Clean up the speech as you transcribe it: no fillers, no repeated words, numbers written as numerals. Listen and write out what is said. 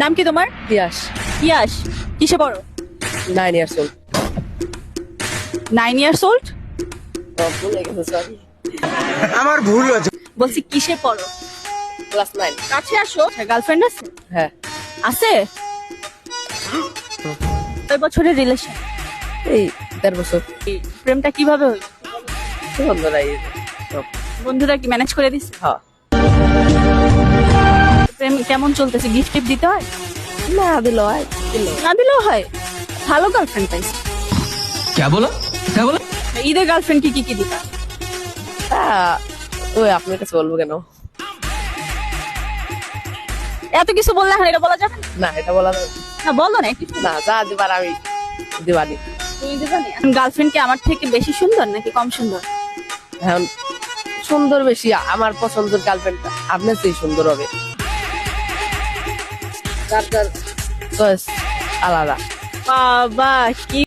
নাম কি তোমার? ইয়াস। ইয়াস, কিসে পড়ো? 9 years old। 9 years old? ভুলে গেছে, সরি। আমার ভুল হয়েছে। বলছি কিসে পড়ো? ক্লাস 9। কাছে আসো। গার্লফ্রেন্ড আছে? হ্যাঁ। আছে? কয় বছরের রিলেশন? এই 1.5 বছর। প্রেমটা কিভাবে হইল? বন্ধুরাই সব। বন্ধুরা কি ম্যানেজ করে দিচ্ছে? হ্যাঁ। প্রেম কেমন চলতেছে? গিফট টিপ দিতে হয়? না দিল হয়, দিল। না দিলেও হয়। ভালো গার্লফ্রেন্ড পাইছে। क्या बोला क्या बोला? ঈদের গার্লফ্রেন্ড কি কি দিতা? ওই আপনার কাছে বলবো কেন? এত কিছু বললে এখন এটা বলা যাবে না? না, এটা বলা যাবে না বলো না একটু। না। যা দিবার আমি দিবানি। তুমি দিবা না? গার্লফ্রেন্ড কি আমার থেকে বেশি সুন্দর নাকি কম সুন্দর? এখন সুন্দর বেশি, আমার পছন্দের গার্লফ্রেন্ডটা আপনার চেয়ে সুন্দর হবে। যার যার চয়েস আলাদা। বাবা কি